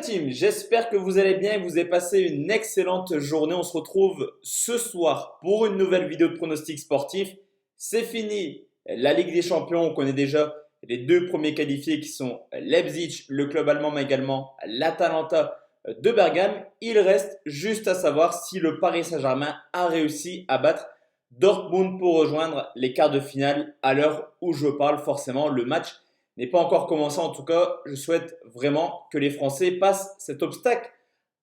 team, j'espère que vous allez bien et que vous avez passé une excellente journée. On se retrouve ce soir pour une nouvelle vidéo de pronostic sportif. C'est fini la Ligue des Champions, on connaît déjà les deux premiers qualifiés qui sont Leipzig, le club allemand, mais également l'Atalanta de Bergame. Il reste juste à savoir si le Paris Saint-Germain a réussi à battre Dortmund pour rejoindre les quarts de finale à l'heure où je parle. Forcément, le match n'est pas encore commencé. En tout cas, je souhaite vraiment que les Français passent cet obstacle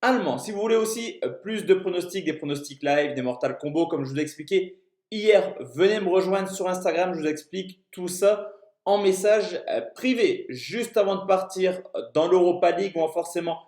allemand. Si vous voulez aussi plus de pronostics, des pronostics live, des Mortal Kombo, comme je vous ai expliqué hier, venez me rejoindre sur Instagram. Je vous explique tout ça en message privé. Juste avant de partir dans l'Europa League, on va forcément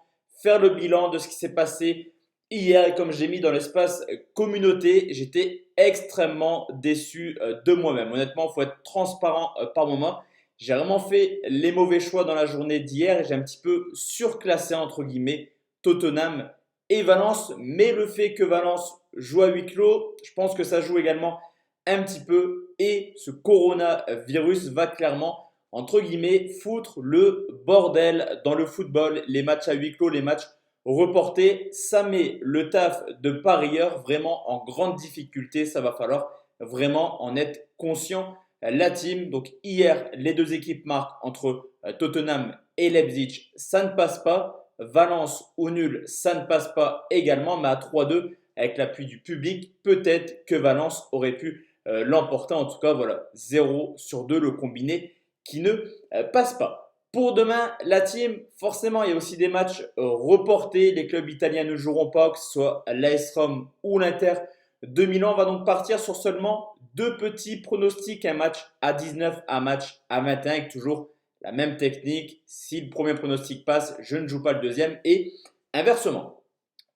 faire le bilan de ce qui s'est passé hier. Et comme j'ai mis dans l'espace communauté, j'étais extrêmement déçu de moi-même. Honnêtement, il faut être transparent par moment. J'ai vraiment fait les mauvais choix dans la journée d'hier et j'ai un petit peu surclassé entre guillemets Tottenham et Valence. Mais le fait que Valence joue à huis clos, je pense que ça joue également un petit peu. Et ce coronavirus va clairement, entre guillemets, foutre le bordel dans le football. Les matchs à huis clos, les matchs reportés, ça met le taf de parieurs vraiment en grande difficulté. Ça va falloir vraiment en être conscient. La team, donc hier, les deux équipes marquent entre Tottenham et Leipzig, ça ne passe pas. Valence ou nul, ça ne passe pas également, mais à 3-2, avec l'appui du public, peut-être que Valence aurait pu l'emporter. En tout cas, voilà, 0 sur 2, le combiné qui ne passe pas. Pour demain, la team, forcément, il y a aussi des matchs reportés. Les clubs italiens ne joueront pas, que ce soit l'AS Rome ou l'Inter de Milan. On va donc partir sur seulement deux petits pronostics, un match à 19, un match à 21, avec toujours la même technique. Si le premier pronostic passe, je ne joue pas le deuxième et inversement.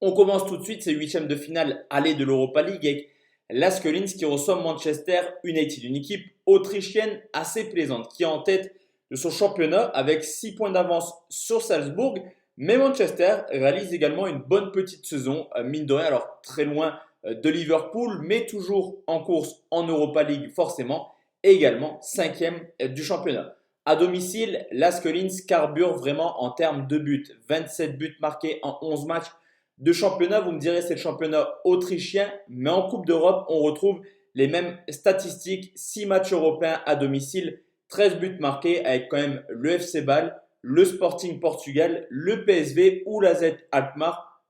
On commence tout de suite ces huitièmes de finale aller de l'Europa League avec l'As Linz qui reçoit Manchester United, une équipe autrichienne assez plaisante qui est en tête de son championnat avec 6 points d'avance sur Salzbourg. Mais Manchester réalise également une bonne petite saison, mine de rien, alors très loin de Liverpool, mais toujours en course en Europa League forcément, et également 5e du championnat. À domicile, l'As Linz carbure vraiment en termes de buts. 27 buts marqués en 11 matchs de championnat. Vous me direz, c'est le championnat autrichien, mais en Coupe d'Europe, on retrouve les mêmes statistiques. 6 matchs européens à domicile, 13 buts marqués avec quand même le FC Bâle, le Sporting Portugal, le PSV ou la Z Alkmaar.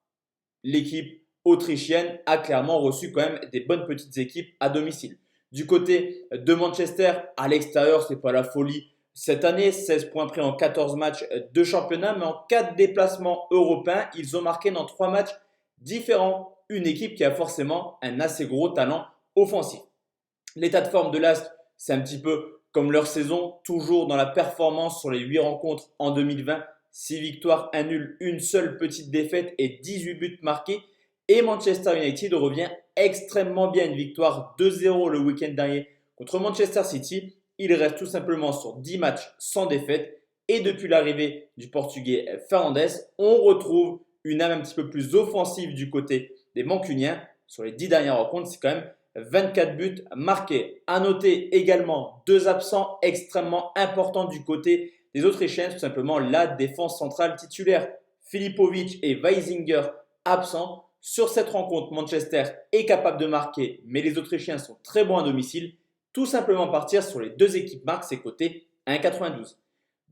L'équipe autrichienne a clairement reçu quand même des bonnes petites équipes à domicile. Du côté de Manchester, à l'extérieur, ce n'est pas la folie cette année. 16 points pris en 14 matchs de championnat, mais en 4 déplacements européens, ils ont marqué dans 3 matchs différents. Une équipe qui a forcément un assez gros talent offensif. L'état de forme de l'Ast, c'est un petit peu comme leur saison, toujours dans la performance sur les 8 rencontres en 2020. 6 victoires, 1 nul, une seule petite défaite et 18 buts marqués. Et Manchester United revient extrêmement bien. Une victoire 2-0 le week-end dernier contre Manchester City. Il reste tout simplement sur 10 matchs sans défaite. Et depuis l'arrivée du Portugais Fernandes, on retrouve une âme un petit peu plus offensive du côté des Mancuniens. Sur les 10 dernières rencontres, c'est quand même 24 buts marqués. À noter également deux absents extrêmement importants du côté des Autrichiens. Tout simplement la défense centrale titulaire. Filipovic et Weisinger absents. Sur cette rencontre, Manchester est capable de marquer, mais les Autrichiens sont très bons à domicile. Tout simplement partir sur les deux équipes marques, c'est coté 1,92.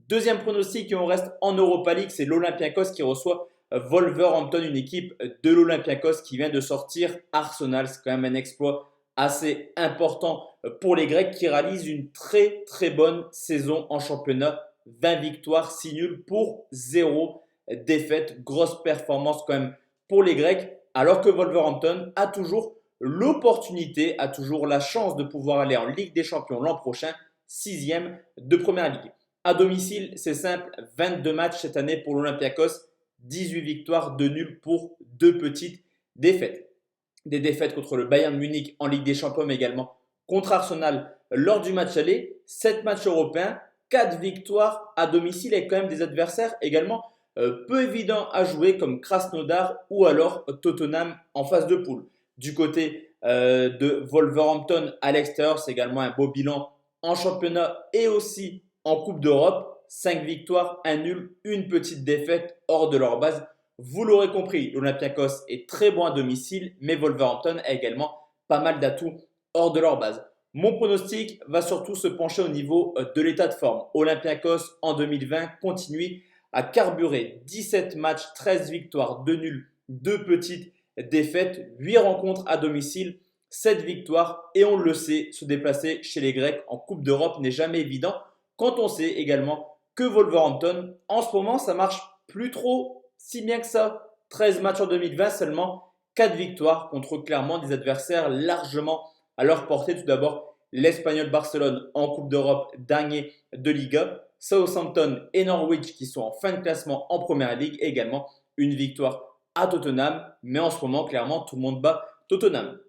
Deuxième pronostic, et on reste en Europa League, c'est l'Olympiakos qui reçoit Wolverhampton, une équipe de l'Olympiakos qui vient de sortir Arsenal. C'est quand même un exploit assez important pour les Grecs qui réalisent une très très bonne saison en championnat. 20 victoires, 6 nuls pour 0 défaite. Grosse performance quand même pour les Grecs, alors que Wolverhampton a toujours l'opportunité, a toujours la chance de pouvoir aller en Ligue des Champions l'an prochain, 6e de Première Ligue. À domicile, c'est simple, 22 matchs cette année pour l'Olympiakos, 18 victoires, 2 nuls pour 2 petites défaites. Des défaites contre le Bayern Munich en Ligue des Champions, mais également contre Arsenal lors du match aller. 7 matchs européens, 4 victoires à domicile avec quand même des adversaires également peu évidents à jouer comme Krasnodar ou alors Tottenham en phase de poule. Du côté de Wolverhampton à l'extérieur, c'est également un beau bilan en championnat et aussi en Coupe d'Europe. 5 victoires, un nul, une petite défaite hors de leur base. Vous l'aurez compris, l'Olympiakos est très bon à domicile, mais Wolverhampton a également pas mal d'atouts hors de leur base. Mon pronostic va surtout se pencher au niveau de l'état de forme. Olympiakos en 2020 continue à carburer. 17 matchs, 13 victoires, 2 nuls, 2 petites défaites, 8 rencontres à domicile, 7 victoires. Et on le sait, se déplacer chez les Grecs en Coupe d'Europe n'est jamais évident quand on sait également que Wolverhampton, en ce moment, ça marche plus trop si bien que ça. 13 matchs en 2020, seulement 4 victoires contre clairement des adversaires largement à leur portée. Tout d'abord, l'Espagnol Barcelone en Coupe d'Europe, dernier de Liga. Southampton et Norwich qui sont en fin de classement en Première Ligue. Et également une victoire à Tottenham. Mais en ce moment, clairement, tout le monde bat Tottenham.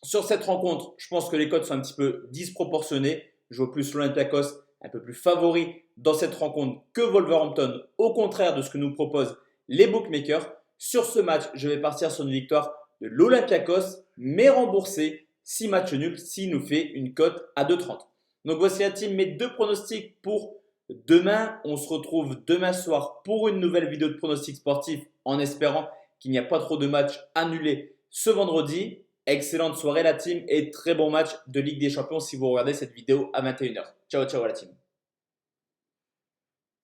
Sur cette rencontre, je pense que les cotes sont un petit peu disproportionnées. Je vois plus l'Olympiakos un peu plus favori dans cette rencontre que Wolverhampton, au contraire de ce que nous proposent les bookmakers. Sur ce match, je vais partir sur une victoire de l'Olympiakos, mais remboursée 6 matchs nuls s'il nous fait une cote à 2,30. Donc voici la team, mes 2 pronostics pour demain. On se retrouve demain soir pour une nouvelle vidéo de pronostics sportifs en espérant qu'il n'y a pas trop de matchs annulés ce vendredi. Excellente soirée la team et très bon match de Ligue des Champions si vous regardez cette vidéo à 21h. Ciao ciao la team.